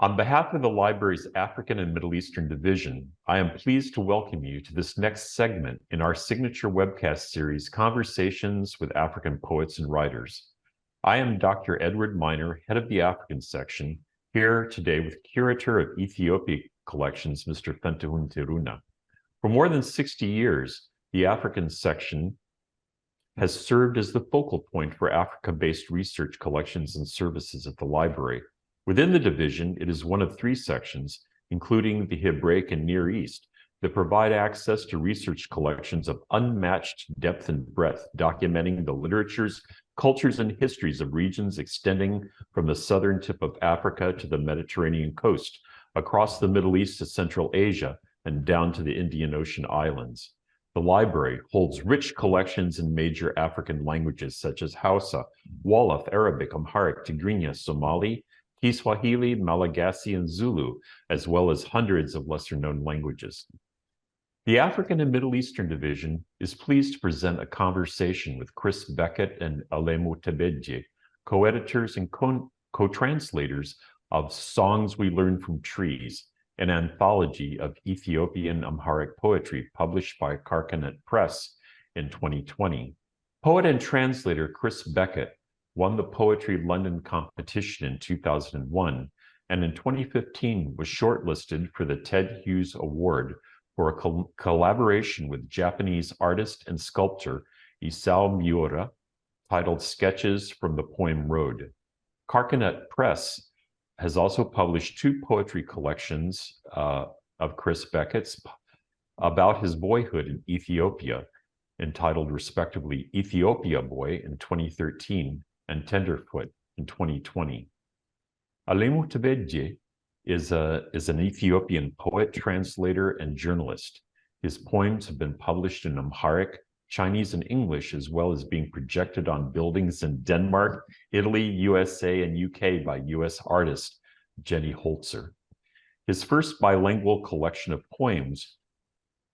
On behalf of the library's African and Middle Eastern Division, I am pleased to welcome you to this next segment in our signature webcast series, Conversations with African Poets and Writers. I am Dr. Edward Miner, head of the African section, here today with curator of Ethiopic collections, Mr. Fentahun Tiruneh. For more than 60 years, the African section has served as the focal point for Africa-based research collections and services at the library. Within the division, it is one of 3 sections, including the Hebraic and Near East, that provide access to research collections of unmatched depth and breadth, documenting the literatures, cultures, and histories of regions extending from the southern tip of Africa to the Mediterranean coast, across the Middle East to Central Asia, and down to the Indian Ocean islands. The library holds rich collections in major African languages such as Hausa, Wolof, Arabic, Amharic, Tigrinya, Somali, Kiswahili, Malagasy, and Zulu, as well as hundreds of lesser-known languages. The African and Middle Eastern Division is pleased to present a conversation with Chris Beckett and Alemu Tebeje, co-editors and co-translators of Songs We Learn from Trees, an anthology of Ethiopian Amharic poetry published by Tiruneh Press in 2020. Poet and translator Chris Beckett won the Poetry London competition in 2001, and in 2015 was shortlisted for the Ted Hughes Award for a collaboration with Japanese artist and sculptor Isao Miura, titled Sketches from the Poem Road. Tiruneh Press has also published 2 poetry collections of Chris Beckett's about his boyhood in Ethiopia, entitled respectively Ethiopia Boy in 2013 and Tenderfoot in 2020. Alemu Tebeje is an Ethiopian poet, translator, and journalist. His poems have been published in Amharic, Chinese, and English, as well as being projected on buildings in Denmark, Italy, USA, and UK by US artist Jenny Holzer. His first bilingual collection of poems,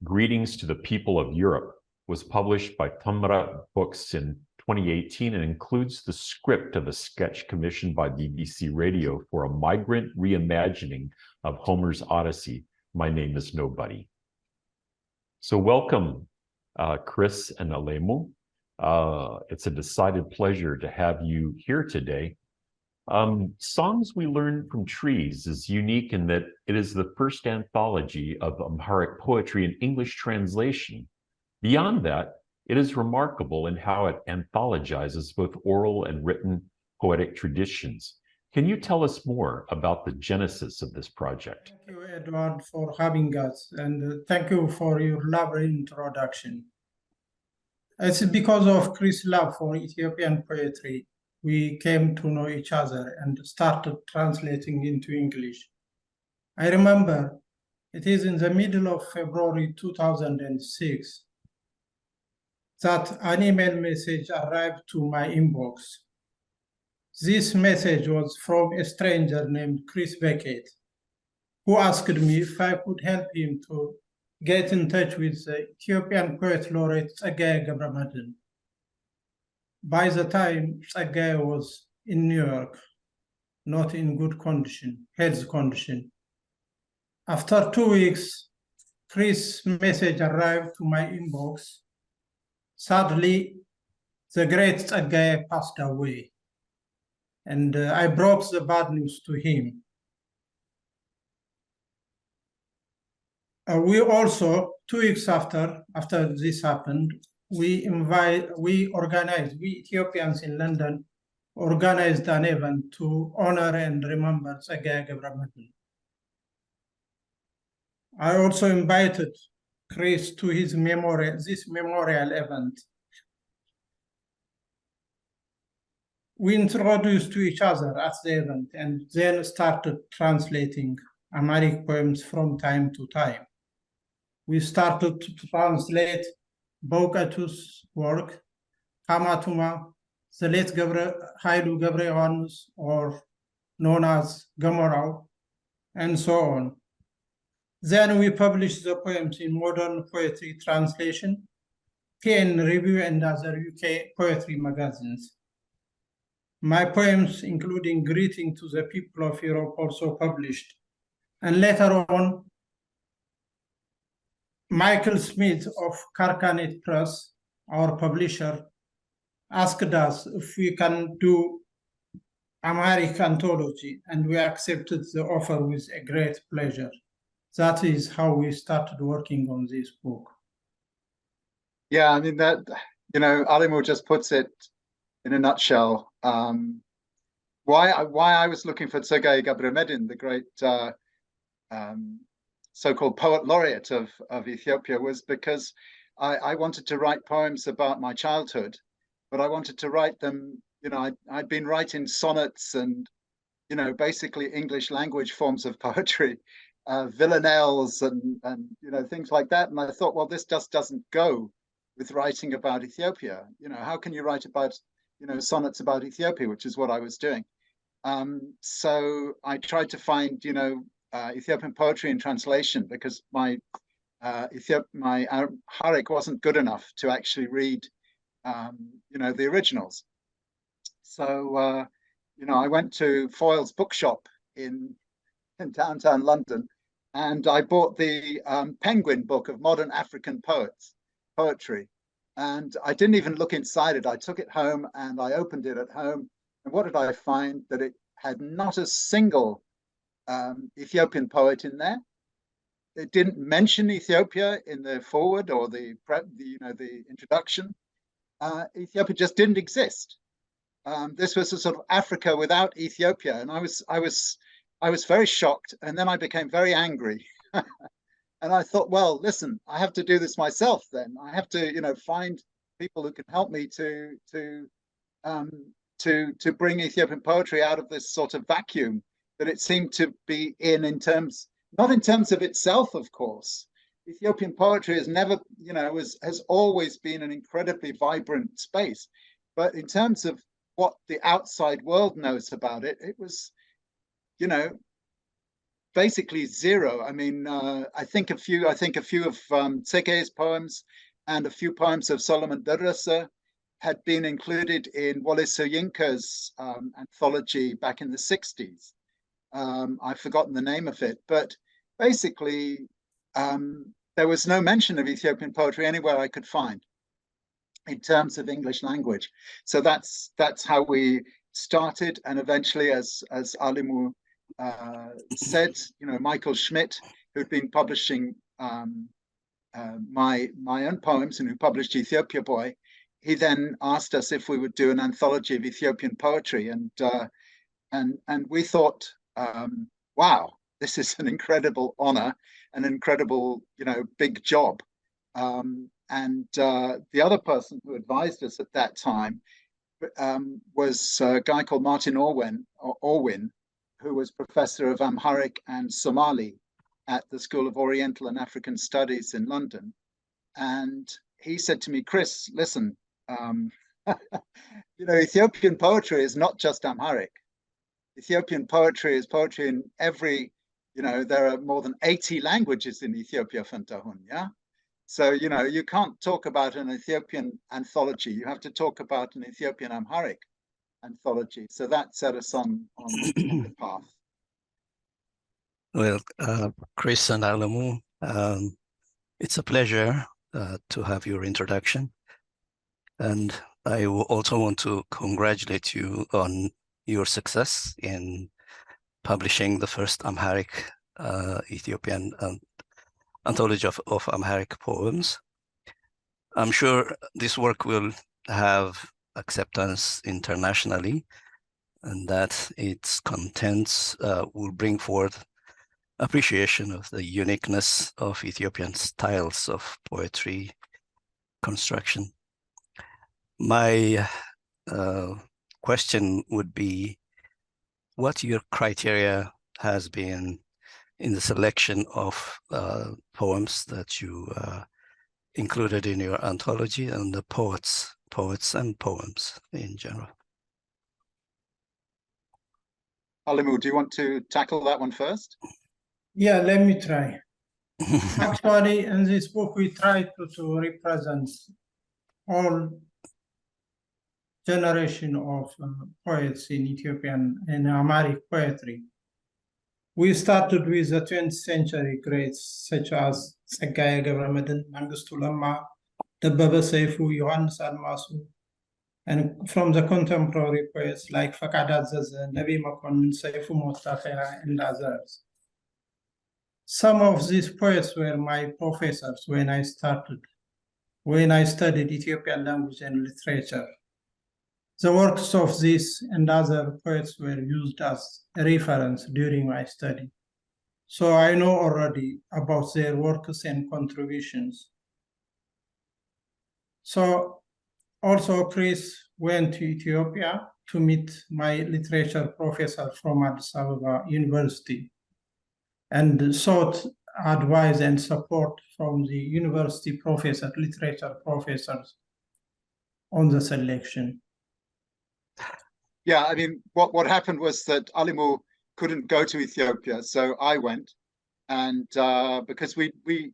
Greetings to the People of Europe, was published by Tumra Books in 2018 and includes the script of a sketch commissioned by BBC Radio for a migrant reimagining of Homer's Odyssey, My Name is Nobody. So welcome, Chris and Alemu. It's a decided pleasure to have you here today. Songs We Learn from Trees is unique in that it is the first anthology of Amharic poetry in English translation. Beyond that, it is remarkable in how it anthologizes both oral and written poetic traditions. Can you tell us more about the genesis of this project? Thank you, Edward, for having us, and thank you for your lovely introduction. It's because of Chris' love for Ethiopian poetry we came to know each other and started translating into English. I remember it is in the middle of February 2006 that an email message arrived to my inbox. This message was from a stranger named Chris Beckett, who asked me if I could help him to get in touch with the Ethiopian poet laureate Tsaggaye Gebremeድህን. By the time Tsaggaye was in New York, not in good condition, health condition. After 2 weeks, Chris' message arrived to my inbox. Sadly, the great Tsaggaye passed away, and I brought the bad news to him. We also, 2 weeks after this happened, we Ethiopians in London organized an event to honor and remember Tsaggaye Gebremeድህን. I also invited Chris to this memorial event. We introduced to each other at the event and then started translating Amharic poems from time to time. We started to translate Becket's work, Hamatuma, the late Hailu Gebre Yohannes, or known as Gamorao, and so on. Then we published the poems in Modern Poetry Translation, PN Review, and other UK poetry magazines. My poems, including Greeting to the People of Europe, also published. And later on, Michael Smith of Carcanet Press, our publisher, asked us if we can do Amharic anthology, and we accepted the offer with a great pleasure. That is how we started working on this book. Yeah, I mean, that, Alemu just puts it in a nutshell. Why I was looking for Tsogai Gabrimedin, the great so-called poet laureate of Ethiopia, was because I wanted to write poems about my childhood, but I wanted to write them, I'd been writing sonnets and, basically English language forms of poetry, villanelles and things like that. And I thought, well, this just doesn't go with writing about Ethiopia. How can you write about, sonnets about Ethiopia, which is what I was doing. So I tried to find, Ethiopian poetry in translation, because my Amharic wasn't good enough to actually read, the originals. So, I went to Foyle's bookshop in downtown London, and I bought the Penguin book of modern African poetry. And I didn't even look inside it. I took it home and I opened it at home. And what did I find? That it had not a single Ethiopian poet in there. It didn't mention Ethiopia in the foreword or the introduction. Ethiopia just didn't exist. This was a sort of Africa without Ethiopia, and I was very shocked. And then I became very angry, and I thought, well, listen, I have to do this myself. Then I have to, find people who can help me to bring Ethiopian poetry out of this sort of vacuum that it seemed to be in terms, not in terms of itself, of course. Ethiopian poetry has never, has always been an incredibly vibrant space, but in terms of what the outside world knows about it, it was, basically zero. I mean, I think a few of Tsege's poems and a few poems of Solomon Derese had been included in Wole Soyinka's anthology back in the 60s. I've forgotten the name of it, but basically there was no mention of Ethiopian poetry anywhere I could find in terms of English language. So that's how we started, and eventually, as Alemu said, Michael Schmidt, who'd been publishing my own poems and who published Ethiopia Boy, he then asked us if we would do an anthology of Ethiopian poetry, and we thought, wow, this is an incredible honor, an incredible, big job. And the other person who advised us at that time was a guy called Martin Orwin, who was professor of Amharic and Somali at the School of Oriental and African Studies in London. And he said to me, Chris, listen, Ethiopian poetry is not just Amharic. Ethiopian poetry is poetry in every, there are more than 80 languages in Ethiopia, Fentahun, yeah? So, you can't talk about an Ethiopian anthology. You have to talk about an Ethiopian Amharic anthology. So that set us on the path. Well, Chris and Alemu, it's a pleasure to have your introduction. And I also want to congratulate you on your success in publishing the first Amharic Ethiopian anthology of Amharic poems. I'm sure this work will have acceptance internationally, and that its contents will bring forth appreciation of the uniqueness of Ethiopian styles of poetry construction. My question would be, what your criteria has been in the selection of poems that you included in your anthology, and the poets and poems in general? Alemu, do you want to tackle that one first? Yeah, let me try. Actually, in this book, we try to represent all generation of poets in Ethiopian and Amharic poetry. We started with the 20th century greats such as Tsaggaye ገብረመድህን, Mengistu Lemma, Debbebe Seifu, Yohannes Admasu, and from the contemporary poets like Fakad Azeze, Nebi Mekonnen, Seifu Mostafa, and others. Some of these poets were my professors when I studied Ethiopian language and literature. The works of these and other poets were used as a reference during my study. So I know already about their works and contributions. So also Chris went to Ethiopia to meet my literature professor from Addis Ababa University and sought advice and support from the university literature professors on the selection. Yeah, I mean, what happened was that Alemu couldn't go to Ethiopia, so I went, and because Alemu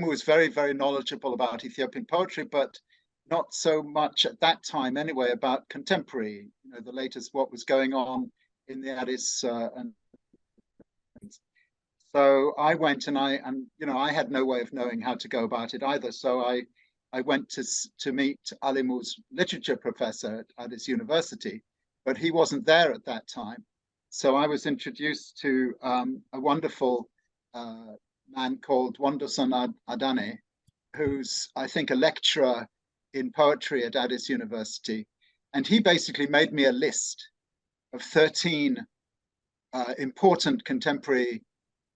was very, very knowledgeable about Ethiopian poetry, but not so much at that time anyway about contemporary, the latest, what was going on in the Addis. So I went, and I had no way of knowing how to go about it either. So I went to meet Alemu's literature professor at Addis University, but he wasn't there at that time. So I was introduced to a wonderful man called Wonderson Adane, who's, I think, a lecturer in poetry at Addis University. And he basically made me a list of 13 important contemporary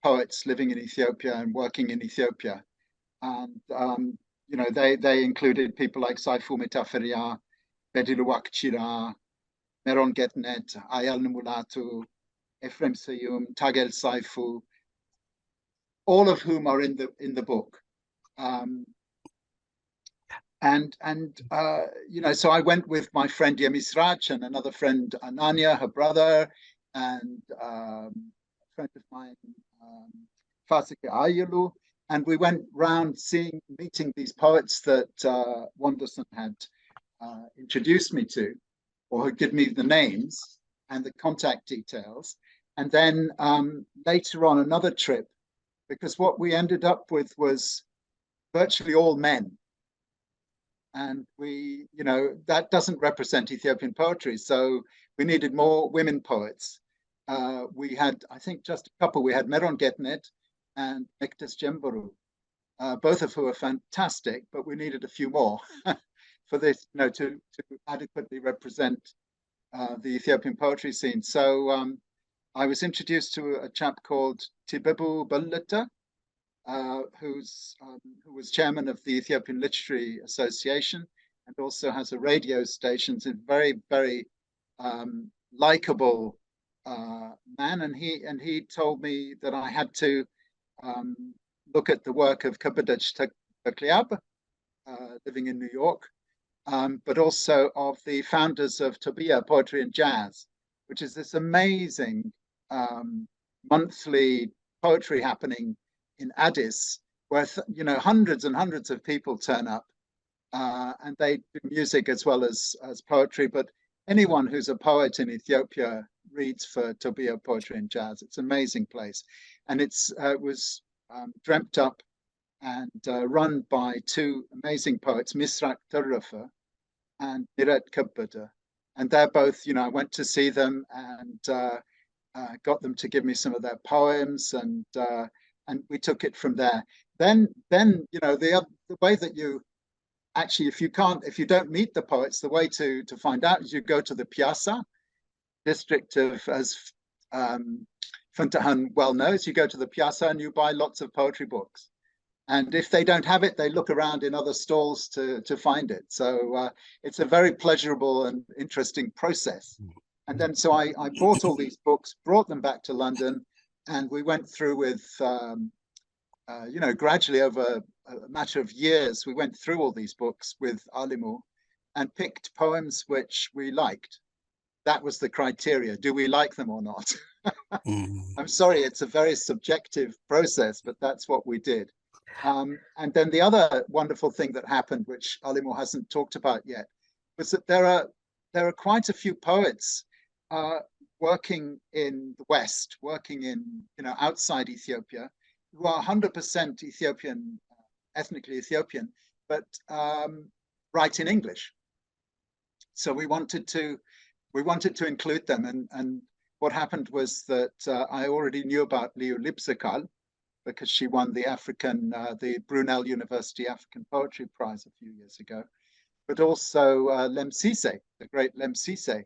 poets living in Ethiopia and working in Ethiopia. And they included people like Saifu Metaferia, Bedilu Wakchira, Meron Getnet, Ayal Numulatu, Ephraim Seyum, Tagel Saifu, all of whom are in the book. So I went with my friend Yemis Raj and another friend Ananya, her brother, and a friend of mine, Fasike Ayulu, and we went round meeting these poets that Wonderson had introduced me to, or had given me the names and the contact details. And then later on another trip, because what we ended up with was virtually all men. And that doesn't represent Ethiopian poetry. So we needed more women poets. We had, I think, just a couple. We had Meron Getnet and Mektes Jemboru, both of whom are fantastic, but we needed a few more for this, to adequately represent the Ethiopian poetry scene. So I was introduced to a chap called Tibebu Belleta, who was chairman of the Ethiopian Literary Association and also has a radio station. He's a very, very likable man, and he told me that I had to look at the work of Kabadej Takliab, living in New York, but also of the founders of Tebeje Poetry and Jazz, which is this amazing monthly poetry happening in Addis, where hundreds and hundreds of people turn up, and they do music as well as poetry. But anyone who's a poet in Ethiopia reads for Tebeje Poetry and Jazz. It's an amazing place, and it was dreamt up and run by two amazing poets, Misrak Terrefe and Miret Kabada. And they're both, I went to see them and got them to give me some of their poems, and we took it from there. Then the way that you actually, if you don't meet the poets, the way to find out is you go to the Piazza district of, as Fentahun well knows, you go to the Piazza and you buy lots of poetry books. And if they don't have it, they look around in other stalls to find it. So it's a very pleasurable and interesting process. And then so I bought all these books, brought them back to London, and we went through with, gradually over a matter of years, we went through all these books with Alemu and picked poems which we liked. That was the criteria. Do we like them or not? I'm sorry, it's a very subjective process, but that's what we did. And then the other wonderful thing that happened, which Alemu hasn't talked about yet, was that there are quite a few poets working in the West, working in, outside Ethiopia, who are 100% Ethiopian, ethnically Ethiopian, but write in English. So we wanted to include them, and what happened was that I already knew about Liu Lipsakal, because she won the Brunel University African Poetry Prize a few years ago, but also Lem Sise, the great Lem Sise,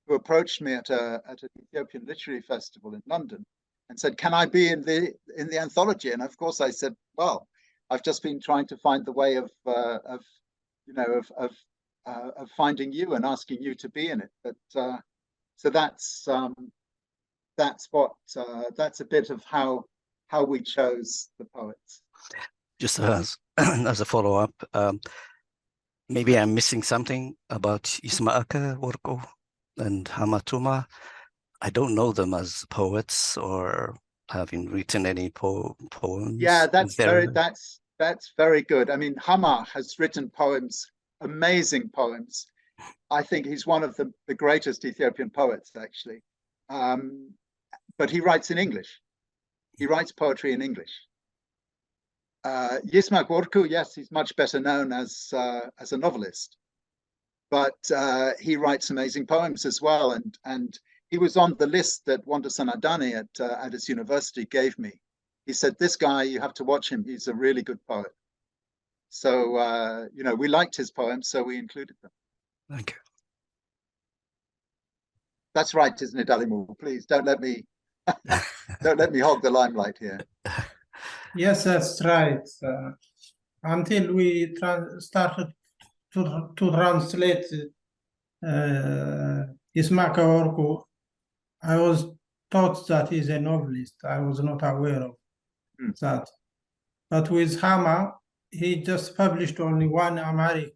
who approached me at an Ethiopian literary festival in London and said, "Can I be in the anthology?" And of course I said, "Well, I've just been trying to find the way of finding you and asking you to be in it." But so that's a bit of how we chose the poets. Just as a follow-up, maybe I'm missing something about Ismaaka Worko and Hamatuma. I don't know them as poets or having written any poems. Yeah, that's very good. I mean, Hama has written poems, amazing poems. I think he's one of the greatest Ethiopian poets, actually. But he writes in English. He writes poetry in English. Yismak Worku, yes, he's much better known as a novelist, but he writes amazing poems as well. And he was on the list that Wanda Sanadani at Addis University gave me. He said, "This guy, you have to watch him. He's a really good poet." So we liked his poems, so we included them. Thank you. That's right, isn't it, Alemu? Please don't let me hog the limelight here. Yes, that's right. Until we started to translate Ismaaka Worku, I was taught that he's a novelist. I was not aware of that. But with Hama, he just published only one Amharic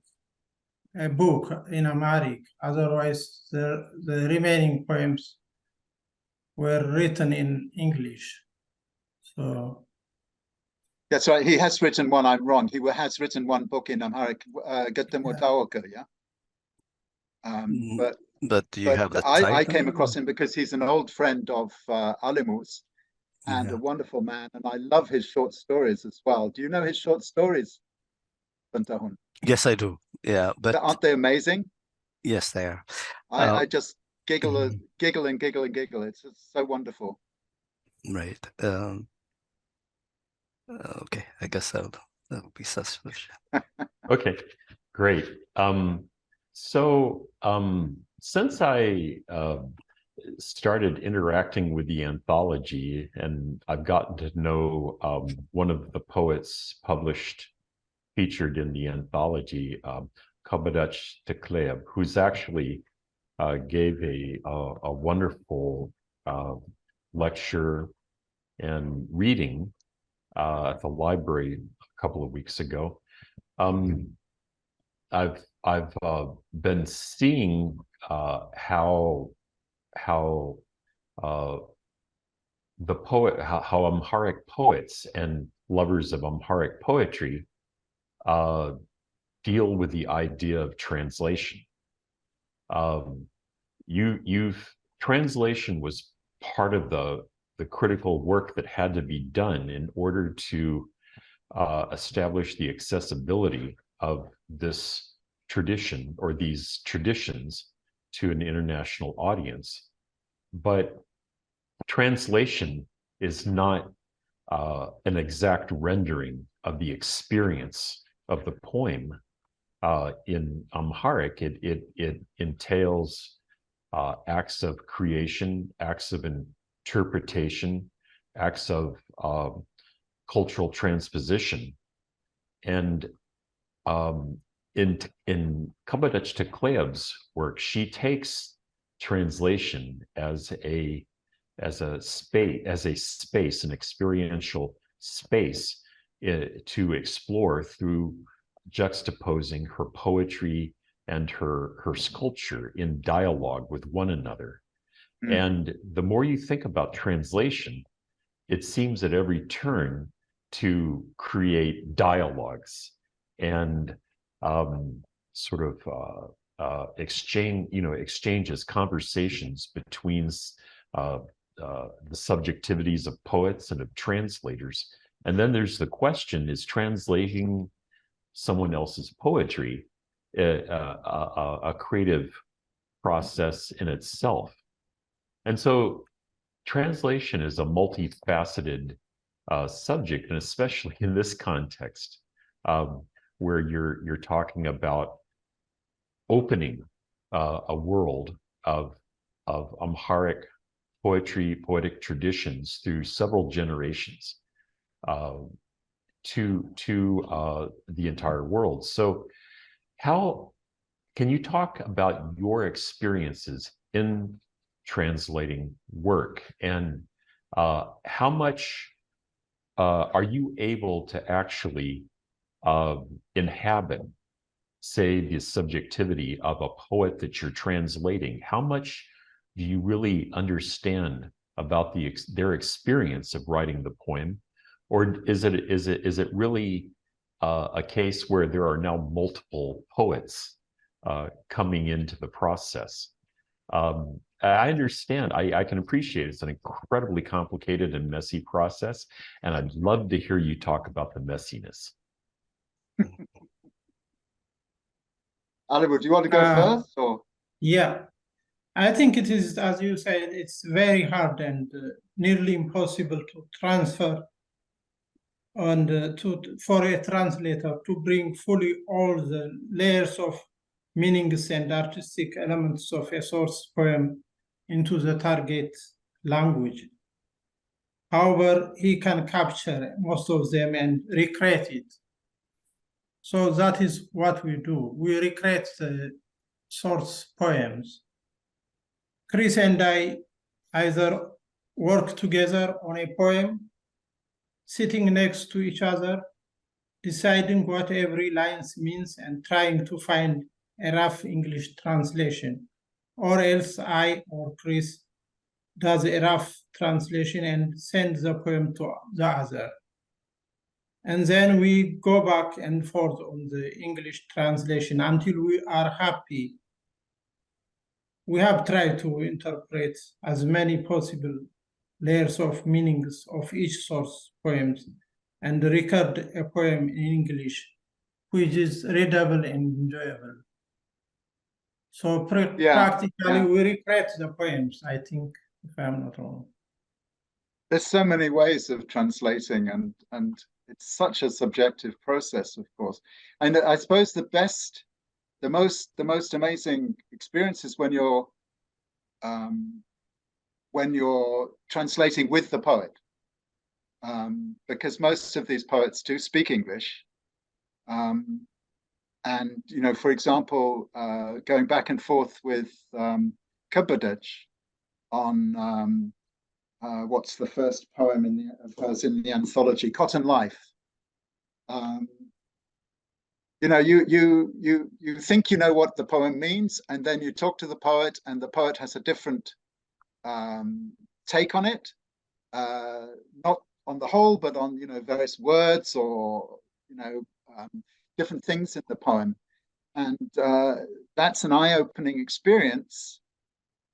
book in Amharic. Otherwise, the remaining poems were written in English. So that's right. He has written one. I'm wrong. He has written one book in Amharic, Getemotaoka, yeah. But do you have the title? I came across him because he's an old friend of Alemu's and a wonderful man, and I love his short stories as well. Do you know his short stories, Fentahun? Yes, I do. Yeah, but aren't they amazing? Yes, they are. I just giggle and giggle and giggle. It's just so wonderful. Right. Okay, I guess that'll be sufficient. Okay, great. Since I started interacting with the anthology, and I've gotten to know one of the poets featured in the anthology, Kabadach Tekleb, who's actually gave a wonderful lecture and reading at the library a couple of weeks ago. I've been seeing how Amharic poets and lovers of Amharic poetry deal with the idea of translation. Translation was part of the critical work that had to be done in order to establish the accessibility of this tradition or these traditions to an international audience. But translation is not an exact rendering of the experience of the poem. In Amharic, it entails acts of creation, acts of interpretation, acts of cultural transposition. And in Kabadach Tekleb's work, she takes translation as a space, an experiential space to explore through juxtaposing her poetry and her sculpture in dialogue with one another. And the more you think about translation, it seems at every turn to create dialogues and sort of exchanges, conversations between the subjectivities of poets and of translators. And then there's the question, is translating someone else's poetry a creative process in itself? And so translation is a multifaceted subject, and especially in this context, where you're talking about opening a world of Amharic poetry, poetic traditions through several generations to the entire world. So how can you talk about your experiences in translating work, and how much are you able to actually inhabit, say, the subjectivity of a poet that you're translating? How much do you really understand about their experience of writing the poem, or is it really a case where there are now multiple poets coming into the process? I understand. I can appreciate it's an incredibly complicated and messy process, and I'd love to hear you talk about the messiness. Alemu, do you want to go first, or? Yeah, I think it is, as you said, it's very hard and nearly impossible to transfer and for a translator to bring fully all the layers of meanings and artistic elements of a source poem into the target language. However, he can capture most of them and recreate it. So that is what we do. We recreate the source poems. Chris and I either work together on a poem, sitting next to each other, deciding what every line means and trying to find a rough English translation, or else I or Chris does a rough translation and sends the poem to the other. And then we go back and forth on the English translation until we are happy. We have tried to interpret as many possible layers of meanings of each source poems and record a poem in English, which is readable and enjoyable. So practically, we recreate the poems, I think, if I'm not wrong. There's so many ways of translating, and it's such a subjective process, of course. And I suppose the most amazing experience is when you're translating with the poet, because most of these poets do speak English. And, you know, for example, going back and forth with Tebeje on what's the first poem in the anthology, Cotton Life. You know, you think you know what the poem means, and then you talk to the poet, and the poet has a different take on it, not on the whole, but on, you know, various words or, you know, different things in the poem. And that's an eye-opening experience,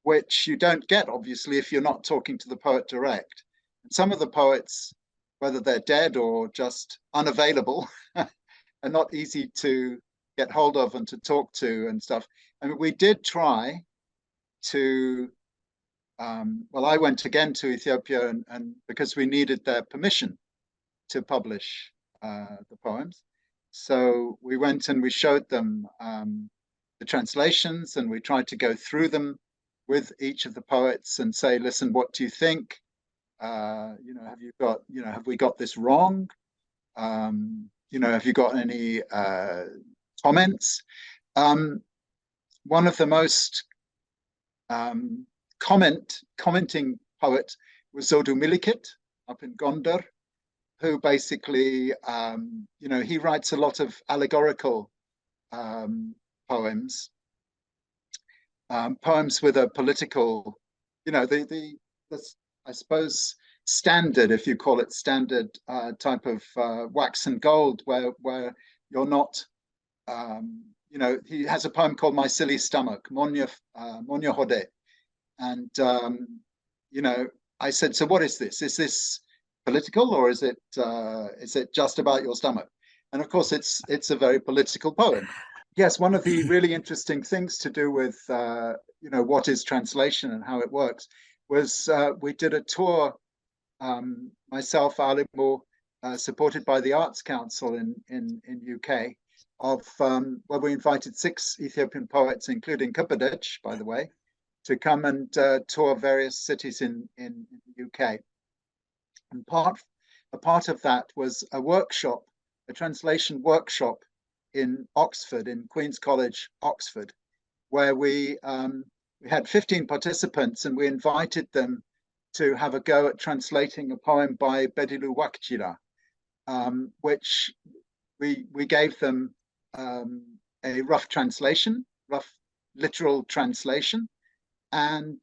which you don't get, obviously, if you're not talking to the poet direct. And some of the poets, whether they're dead or just unavailable, are not easy to get hold of and to talk to and stuff. I mean, we did try to, well, I went again to Ethiopia and because we needed their permission to publish the poems. So we went and we showed them the translations, and we tried to go through them with each of the poets and say, listen, what do you think? You know, have we got this wrong? You know, have you got any comments? One of the most commenting poet was Zodu Milikit up in Gondar, who basically, you know, he writes a lot of allegorical poems, poems with a political, you know, I suppose standard, if you call it standard, type of wax and gold, where you're not, you know, he has a poem called My Silly Stomach, Monya Hode. And, you know, I said, so what is this? Is this political, or is it just about your stomach? And of course, it's a very political poem. Yes, one of the really interesting things to do with, you know, what is translation and how it works was we did a tour, myself, Alemu, supported by the Arts Council in UK, of where we invited 6 Ethiopian poets, including Tebeje, by the way, to come and tour various cities in the UK. And a part of that was a workshop, a translation workshop in Oxford, in Queen's College, Oxford, where we had 15 participants, and we invited them to have a go at translating a poem by Bedilu Wakjira, which we gave them a rough translation, rough literal translation, and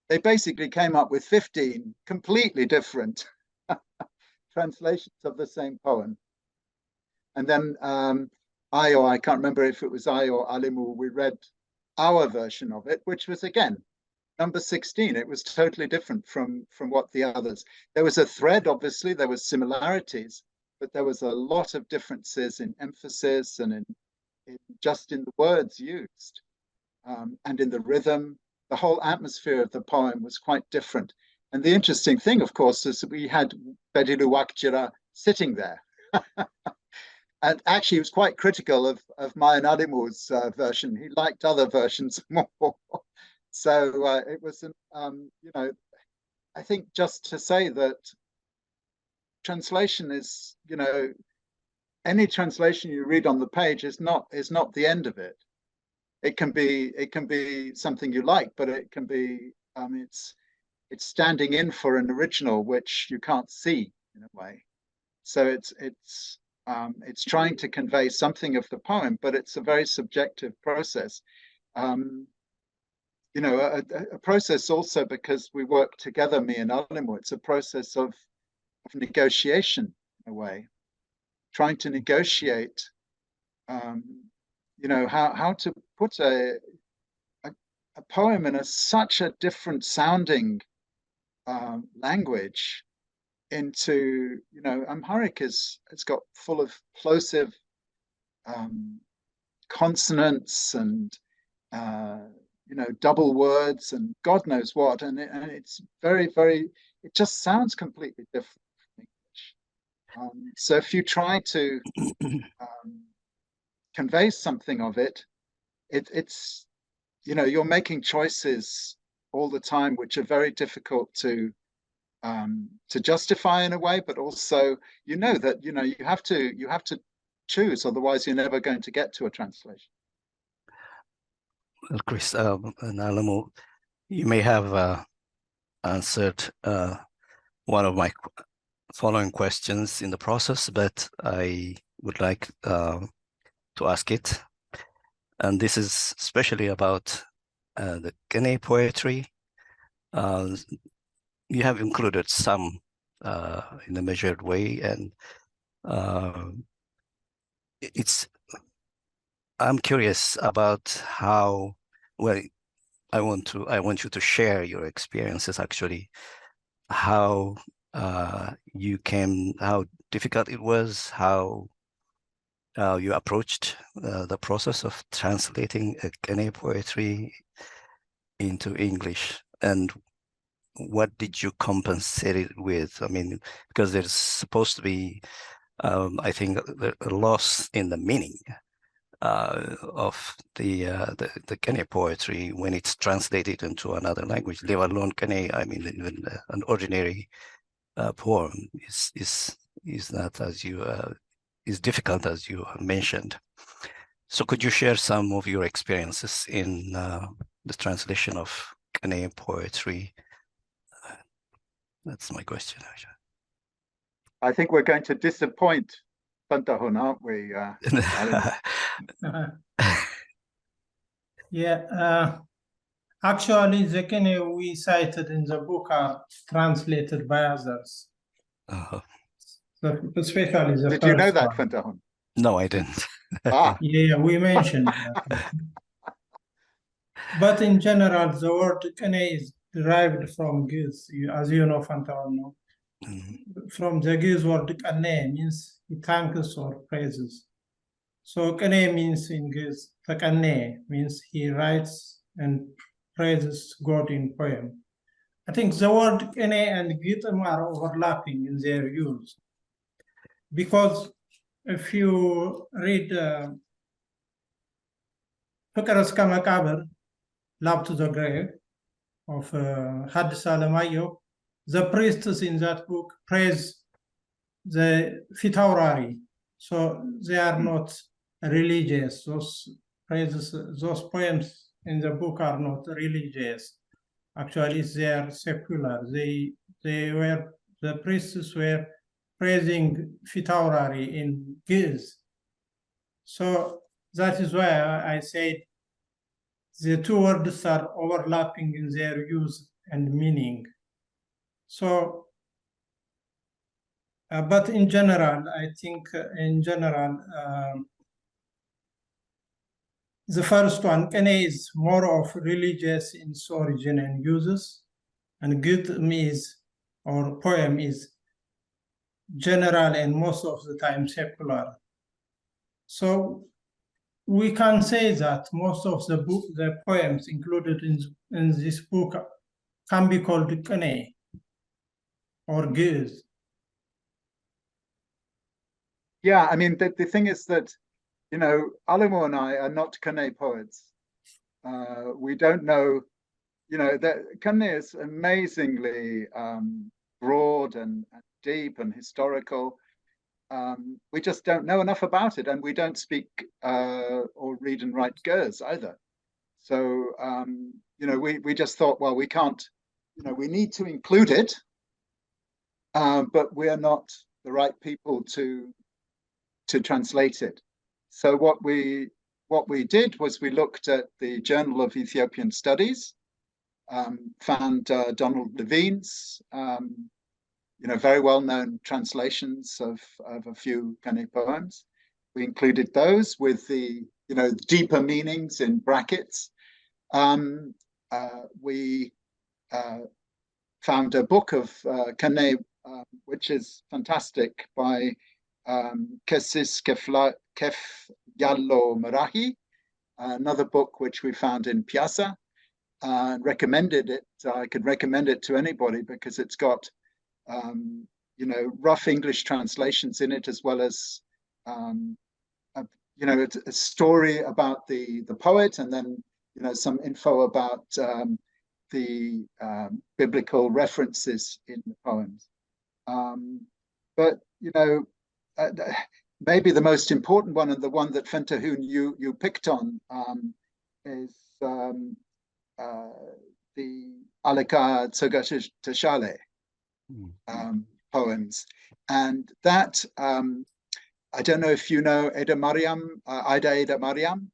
they basically came up with 15 completely different translations of the same poem. And then I can't remember if it was I or Alemu, we read our version of it, which was, again, number 16. It was totally different from what the others. There was a thread, obviously, there was similarities, but there was a lot of differences in emphasis and in just in the words used, and in the rhythm. The whole atmosphere of the poem was quite different. And the interesting thing, of course, is that we had Bedilu Wakjira sitting there. And actually, he was quite critical of my and Alemu's version. He liked other versions more. So it was, you know, I think just to say that translation is, you know, any translation you read on the page is not the end of it. It can be something you like, but it can be it's standing in for an original which you can't see in a way. So it's trying to convey something of the poem, but it's a very subjective process. You know, a process also because we work together, me and Alemu. It's a process of negotiation in a way, trying to negotiate. You know, how to put a poem in such a different sounding language into, you know, Amharic it's got full of plosive consonants and you know, double words and God knows what, and it's very, very, it just sounds completely different from English. So if you try to convey something of it, it's, you know, you're making choices all the time which are very difficult to justify in a way, but also, you know, that, you know, you have to choose, otherwise you're never going to get to a translation. Well, Chris and Alemu, you may have answered one of my following questions in the process, but I would like to ask it. And this is especially about the Gene poetry. You have included some in a measured way, and I'm curious about how, well, I want you to share your experiences actually, how how difficult it was, how you approached the process of translating Gene poetry into English, and what did you compensate it with? I mean, because there's supposed to be, I think, a loss in the meaning of the Gene poetry when it's translated into another language. Let alone Gene, I mean, even an ordinary poem is not as you is difficult as you mentioned. So could you share some of your experiences in the translation of Gene poetry? That's my question, actually. I think we're going to disappoint Fentahun, aren't we? Yeah, Actually, the Kene we cited in the book are translated by others, especially the Did you know first that, one. Fentahun? No, I didn't. Ah, Yeah, we mentioned that. But in general, the word Kene is derived from Giz, as you know, Fentahun, no? From the Giz word Kene means he thanks or praises. So Kene means in Giz, Takane means he writes and praises God in poem. I think the word Kene and Gitam are overlapping in their use. Because if you read Fikr እስከ መቃብር, Love to the Grave of Haddis Alemayehu, the priests in that book praise the Fitaurari. So they are not religious. Those praises, those poems in the book are not religious. Actually, they are secular. The priests were praising Fitaurari in Giz. So that is why I said the two words are overlapping in their use and meaning. So, but in general, I think the first one, Kene, is more of religious in its origin and uses, and Gitam is, or poem is, general and most of the time secular. So we can say that most of the poems included in this book can be called Kene or Giz. yeah. I mean, the thing is that, you know, Alemu and I are not Kene poets. We don't know, you know, that Kene is amazingly broad and deep and historical. We just don't know enough about it, and we don't speak or read and write Gers either. So, you know, we just thought, well, we can't, you know, we need to include it, but we are not the right people to translate it. So what we did was we looked at the Journal of Ethiopian Studies, found Donald Levine's, you know, very well-known translations of a few Kene poems. We included those with the, you know, deeper meanings in brackets. We found a book of Kene, which is fantastic, by Kesis Kefyalo Marahi, another book which we found in Piazza, and recommended it. I could recommend it to anybody because it's got you know, rough English translations in it, as well as you know, it's a story about the poet, and then, you know, some info about the biblical references in the poems. But, you know, maybe the most important one, and the one that Fentahun you picked on, is the Aleka Tsogatashale poems. And that, I don't know if you know Ida Mariam.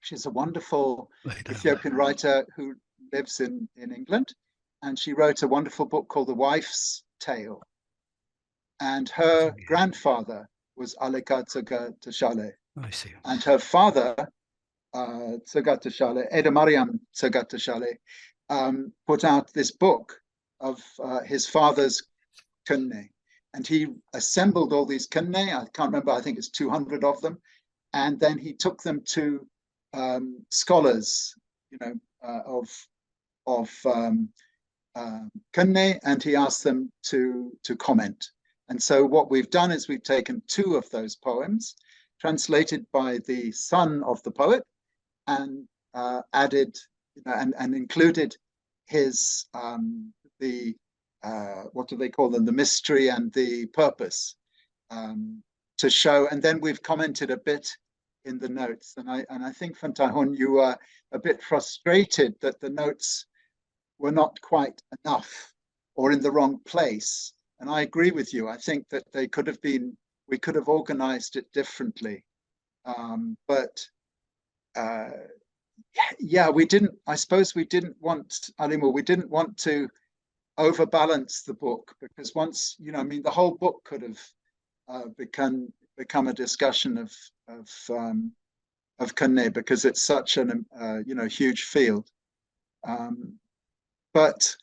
She's a wonderful Ethiopian writer who lives in England. And she wrote a wonderful book called The Wife's Tale. And her grandfather was Aleka Tsogatashale. I see. And her father, Tsogatashale, Eda Mariam Tsogatashale, put out this book of his father's Kene. And he assembled all these Kene, I can't remember, I think it's 200 of them. And then he took them to scholars, you know, of Kene, and he asked them to comment. And so what we've done is we've taken two of those poems, translated by the son of the poet, and added, you know, and included his what do they call them, the mystery and the purpose, to show. And then we've commented a bit in the notes. And I think, Fentahun, you were a bit frustrated that the notes were not quite enough or in the wrong place. And I agree with you. I think that they could have been, we could have organized it differently. But yeah, I suppose we didn't want, Alemu, we didn't want to overbalance the book, because once, I mean, the whole book could have become a discussion of Tiruneh, because it's such an huge field. But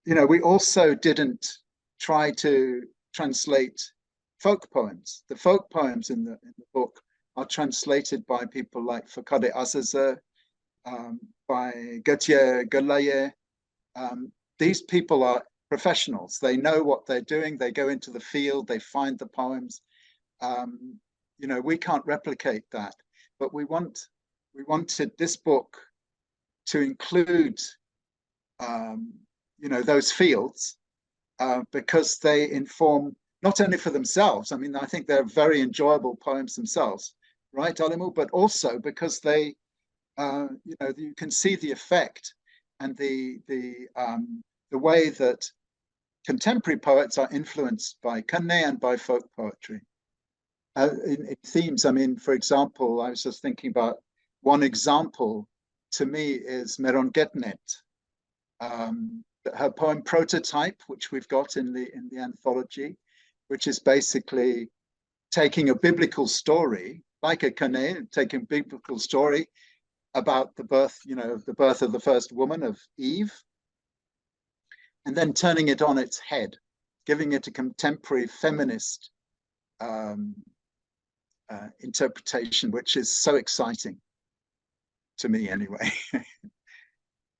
we also didn't try to translate folk poems. The folk poems in the book are translated by people like Fakade Azaza, by Gautier Galaye. These people are professionals. They know what they're doing. They go into the field. They find the poems. We can't replicate that, but we wanted this book to include, those fields, because they inform not only for themselves. I mean, I think they're very enjoyable poems themselves, right, Alemu? But also because they, you can see the effect and the way that contemporary poets are influenced by Tiruneh and by folk poetry. In themes, I mean, for example, I was just thinking about one example. To me, is Meron Getnet. Her poem Prototype, which we've got in the anthology, which is basically taking a biblical story, like a Tiruneh, taking a biblical story about the birth, the birth of the first woman, of Eve, and then turning it on its head, giving it a contemporary feminist interpretation, which is so exciting to me, anyway.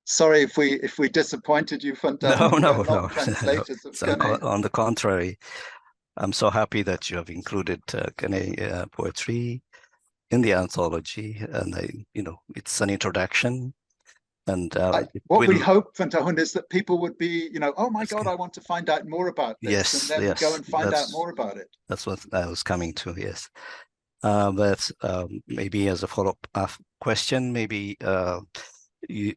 Sorry if we disappointed you, Fentahun. No. Translators of no. On the contrary, I'm so happy that you have included Tiruneh poetry in the anthology, and it's an introduction. And what we hope, Fentahun, is that people would be, oh my God, I want to find out more about this, yes, and then yes, go and find out more about it. That's what I was coming to. Yes, but maybe as a follow-up question, maybe you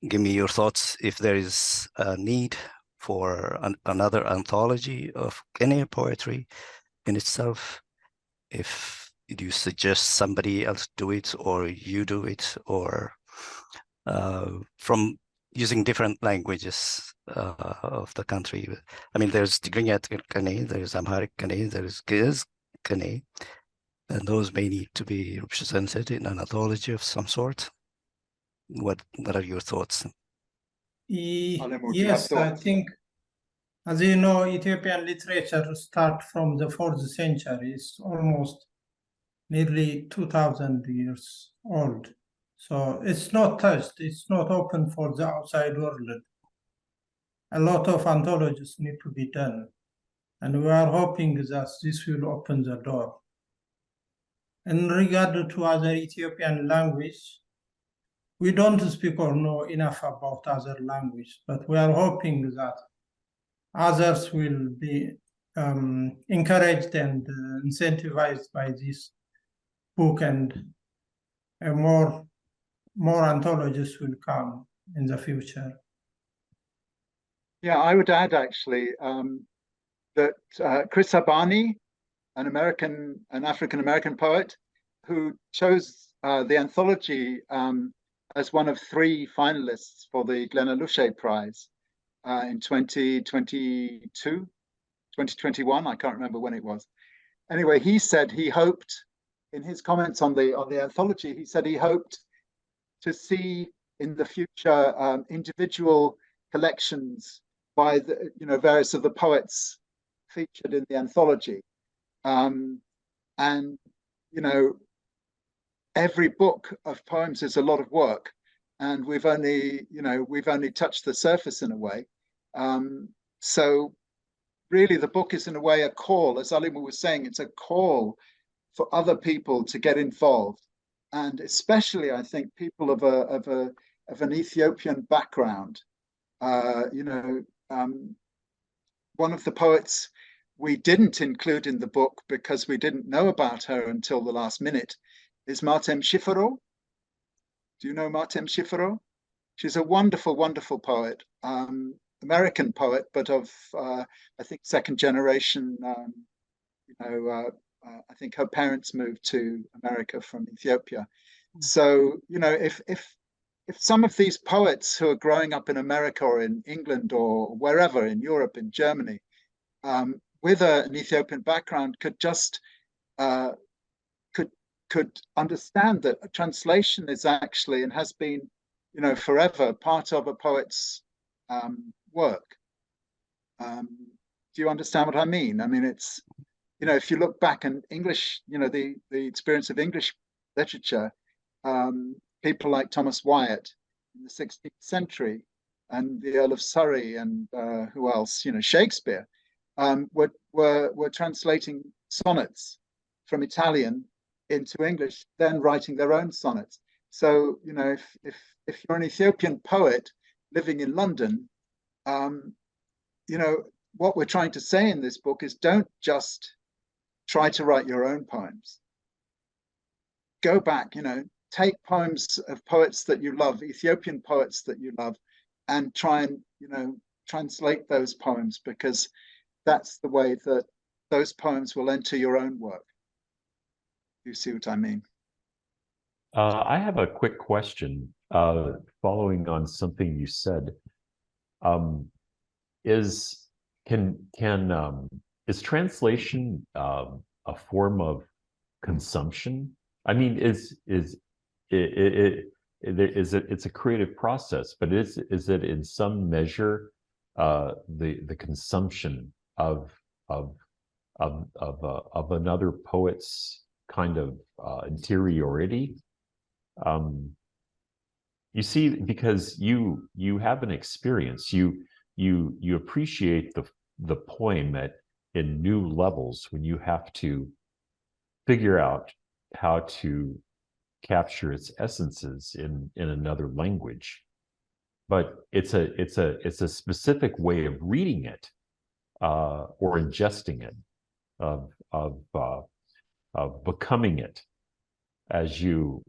give me your thoughts if there is a need for another anthology of Kenyan poetry in itself. If you suggest somebody else do it, or you do it, or from using different languages of the country. I mean, there's Tigrinya Kane, there's Amharic Kane, there's Giz Kane, and those may need to be represented in an anthology of some sort. What are your thoughts? Yes, I think, as you know, Ethiopian literature starts from the 4th century. It's almost nearly 2,000 years old. So it's not touched, it's not open for the outside world. A lot of anthologies need to be done, and we are hoping that this will open the door. In regard to other Ethiopian language, we don't speak or know enough about other language, but we are hoping that others will be encouraged and incentivized by this book, and more anthologies will come in the future. Yeah, I would add actually that Chris Habani, an African-American poet, who chose the anthology as one of 3 finalists for the Glenna Luschei Prize in 2022, 2021, I can't remember when it was. Anyway, he said he hoped, in his comments on the anthology, he said he hoped to see in the future individual collections by the various of the poets featured in the anthology, and every book of poems is a lot of work, and we've only touched the surface in a way. So really, the book is in a way a call, as Alemu was saying, it's a call for other people to get involved, and especially, I think, people of an Ethiopian background. One of the poets we didn't include in the book because we didn't know about her until the last minute is Martem Shifero. Do you know Martem Shifero? She's a wonderful, wonderful poet, American poet, but of I think 2nd generation. I think her parents moved to America from Ethiopia, So, you know, if some of these poets who are growing up in America or in England or wherever in Europe, in Germany, with an Ethiopian background could just could understand that a translation is actually and has been, you know, forever part of a poet's work. Do you understand what I mean? I mean, it's, you know, if you look back in English, you know, the experience of English literature, people like Thomas Wyatt in the 16th century and the Earl of Surrey and who else, you know, Shakespeare, were translating sonnets from Italian into English, then writing their own sonnets. So, you know, if you're an Ethiopian poet living in London, you know, what we're trying to say in this book is don't just try to write your own poems. Go back, you know, take poems of poets that you love, Ethiopian poets that you love, and try and, you know, translate those poems, because that's the way that those poems will enter your own work. You see what I mean? I have a quick question following on something you said. Is translation a form of consumption? I mean, it's a creative process, but is it in some measure the consumption of another poet's kind of interiority? You see, because you have an experience, you appreciate the poem in new levels when you have to figure out how to capture its essences in another language. But it's a specific way of reading it or ingesting it, of becoming it as you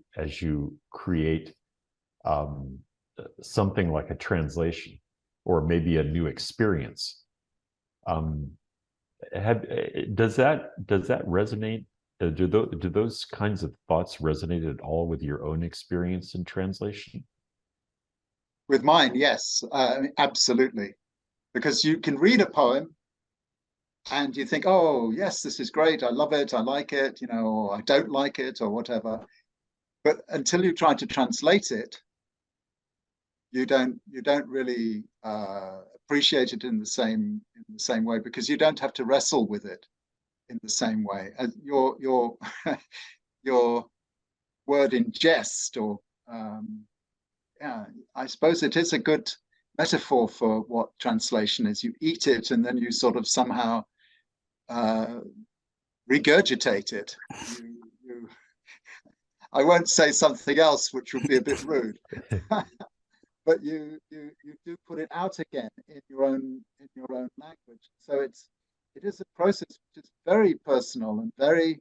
create something like a translation or maybe a new experience. Does that resonate? Do those kinds of thoughts resonate at all with your own experience in translation? With mine, yes, absolutely. Because you can read a poem and you think, oh, yes, this is great. I love it. I like it, you know, or I don't like it or whatever. But until you try to translate it, you don't really appreciate it in the same way, because you don't have to wrestle with it in the same way. Your your word ingest, or yeah, I suppose it is a good metaphor for what translation is. You eat it and then you sort of somehow regurgitate it. I won't say something else which would be a bit rude. But you do put it out again in your own language. So it is a process which is very personal and very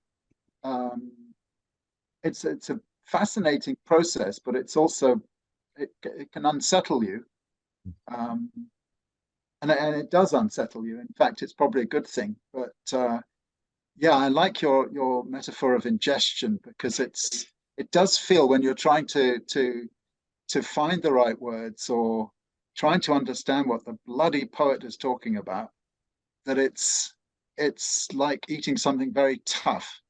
it's a fascinating process, but it's also it can unsettle you, and it does unsettle you. In fact, it's probably a good thing. But yeah, I like your metaphor of ingestion, because it does feel, when you're trying to find the right words or trying to understand what the bloody poet is talking about, that it's like eating something very tough.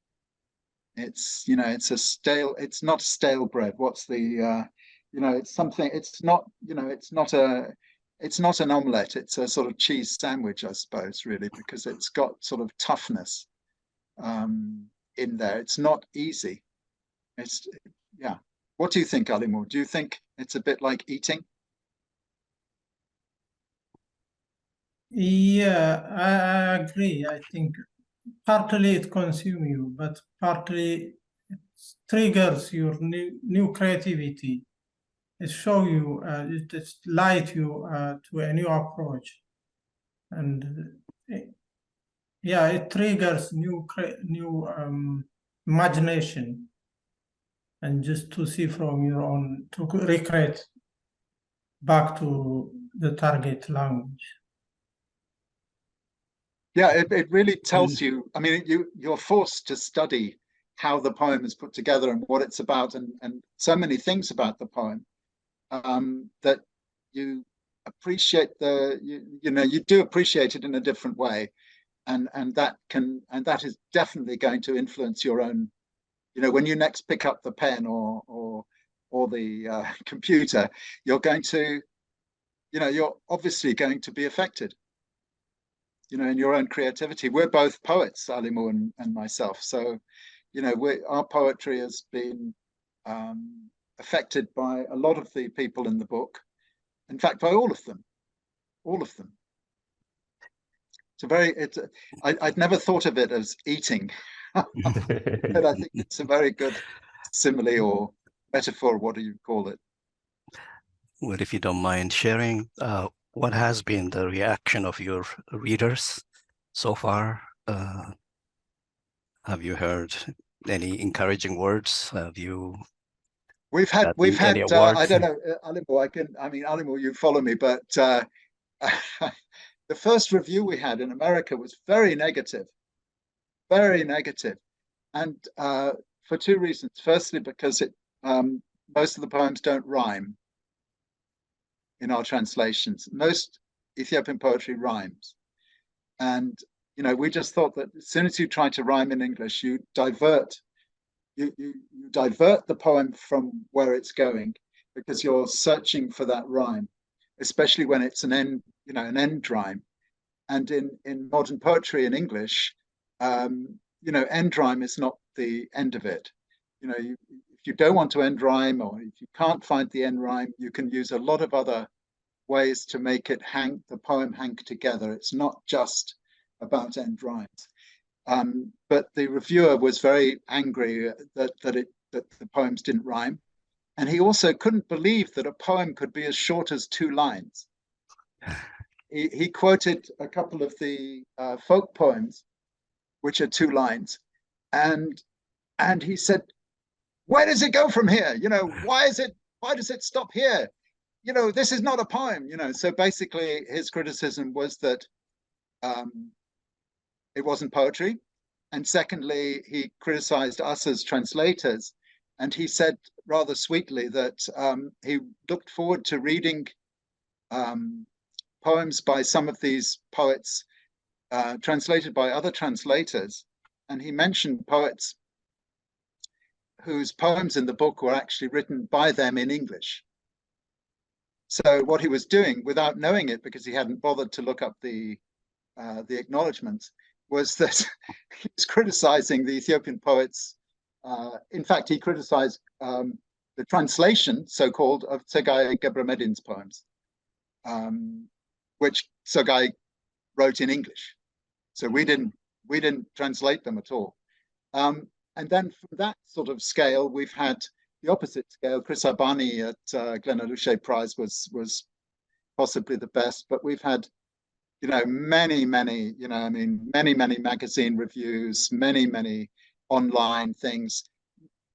It's, you know, it's not stale bread. What's the, you know, it's something, it's not, you know, it's not an omelette. It's a sort of cheese sandwich, I suppose, really, because it's got sort of toughness in there. It's not easy. Yeah. What do you think, Alemu? Do you think it's a bit like eating? Yeah, I agree. I think partly it consumes you, but partly it triggers your new creativity. It shows you, it light you to a new approach, and yeah, it triggers new imagination, and just to see from your own, to recreate back to the target language. Yeah, it really tells you. I mean, you're forced to study how the poem is put together and what it's about, and so many things about the poem, that you appreciate you do appreciate it in a different way, and that is definitely going to influence your own, when you next pick up the pen or the computer, you're going to, you're obviously going to be affected, in your own creativity. We're both poets, Alemu and myself, so our poetry has been affected by a lot of the people in the book. In fact, by all of them. I'd never thought of it as eating, but I think it's a very good simile or metaphor. What do you call it? Well, if you don't mind sharing, what has been the reaction of your readers so far? Have you heard any encouraging words? We've had I don't know, Alemu, Alemu, you follow me, but the first review we had in America was very negative, and for two reasons. Firstly, because most of the poems don't rhyme in our translations. Most Ethiopian poetry rhymes, and we just thought that as soon as you try to rhyme in English, you divert the poem from where it's going, because you're searching for that rhyme, especially when it's an end rhyme. And in modern poetry in English, end rhyme is not the end of it. If you don't want to end rhyme, or if you can't find the end rhyme, you can use a lot of other ways to make it the poem hang together. It's not just about end rhymes. But the reviewer was very angry that the poems didn't rhyme, and he also couldn't believe that a poem could be as short as 2 lines. He quoted a couple of the folk poems, which are 2 lines, and he said, "Where does it go from here? Why does it stop here? This is not a poem." So basically, his criticism was that it wasn't poetry. And secondly, he criticized us as translators. And he said rather sweetly that he looked forward to reading poems by some of these poets translated by other translators. And he mentioned poets whose poems in the book were actually written by them in English. So what he was doing, without knowing it, because he hadn't bothered to look up the acknowledgements, was that he was criticizing the Ethiopian poets. In fact, he criticized the translation, so-called, of Tsegaye Gebremedin's poems, which Tsegaye wrote in English. So we didn't translate them at all. And then from that sort of scale, we've had the opposite scale. Chris Abani at Glenna Luschei Prize was possibly the best, but we've had many magazine reviews, many online things,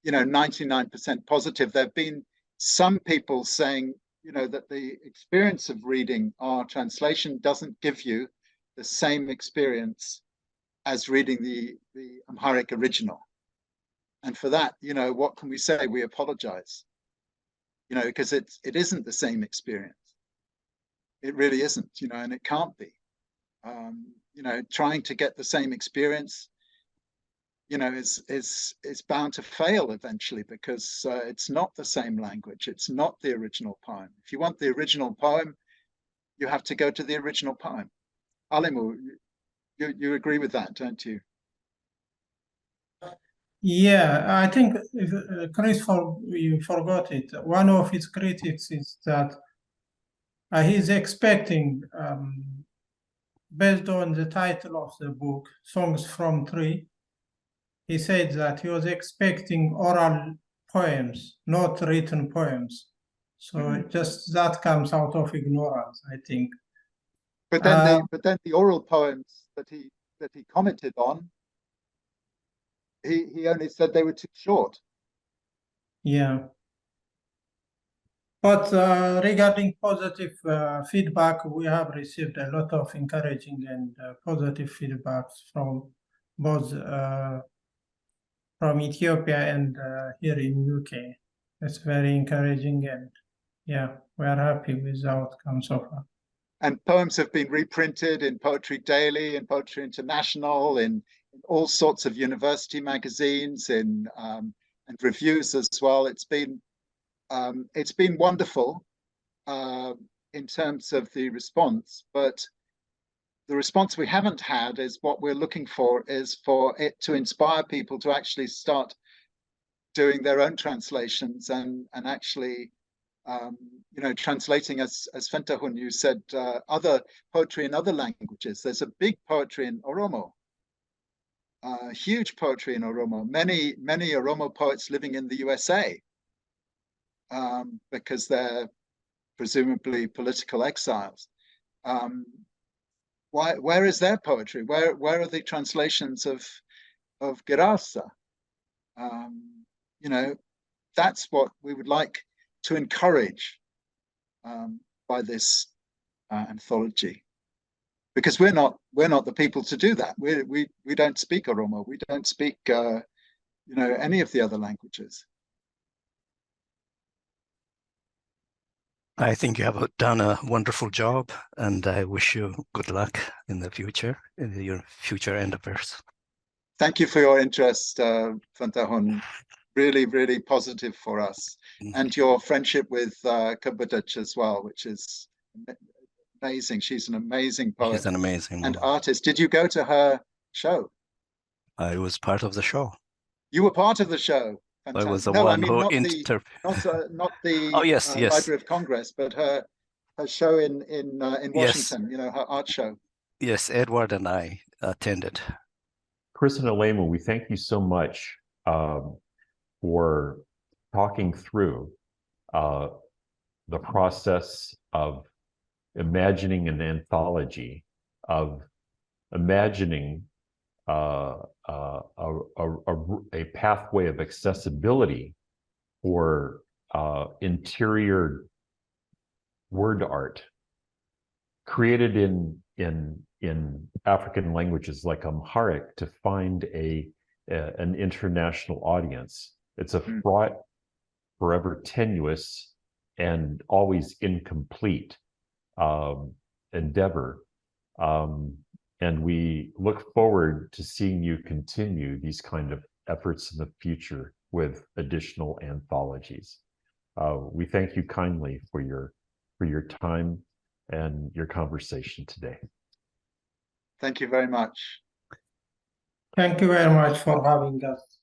99% positive. There have been some people saying, that the experience of reading our translation doesn't give you the same experience as reading the Amharic original. And for that, what can we say? We apologize, because it isn't the same experience. It really isn't, and it can't be. Trying to get the same experience, is bound to fail eventually, because it's not the same language. It's not the original poem. If you want the original poem, you have to go to the original poem. Alemu, you agree with that, don't you? Yeah, I think Chris, you forgot it. One of his critics is that he's expecting, based on the title of the book, Songs from Tree, he said that he was expecting oral poems, not written poems. So just that comes out of ignorance, I think. But then the oral poems that he commented on, he only said they were too short. Yeah. But regarding positive feedback, we have received a lot of encouraging and positive feedbacks from both from Ethiopia and here in UK. It's very encouraging, and yeah, we are happy with the outcome so far. And poems have been reprinted in Poetry Daily, in Poetry International, in all sorts of university magazines, and reviews as well. It's been wonderful in terms of the response, but the response we haven't had is what we're looking for, is for it to inspire people to actually start doing their own translations and actually translating, as Fentahun, you said, other poetry in other languages. There's a big poetry in Oromo, huge poetry in Oromo. Many Oromo poets living in the USA because they're presumably political exiles. Where is their poetry? Where are the translations of Gerasa? That's what we would like to encourage by this anthology, because we're not the people to do that. We don't speak Oromo. We don't speak any of the other languages. I think you have done a wonderful job, and I wish you good luck in the future, in your future endeavors. Thank you for your interest, Fentahun. Really, really positive for us. And your friendship with Kabudach as well, which is amazing. She's an amazing poet. She's an amazing and woman. artist. Did you go to her show? I was part of the show. You were part of the show. I Fantastic. was the no, one I mean, who not the oh, yes, yes. Library of Congress, but her show in Washington. Yes. Her art show. Yes, Edward and I attended. Chris and Alemu, we thank you so much for talking through the process of imagining an anthology, of imagining a pathway of accessibility for interior word art created in African languages like Amharic to find an international audience. It's a fraught, forever tenuous, and always incomplete endeavor. And we look forward to seeing you continue these kind of efforts in the future with additional anthologies. We thank you kindly for your time and your conversation today. Thank you very much. Thank you very much for having us.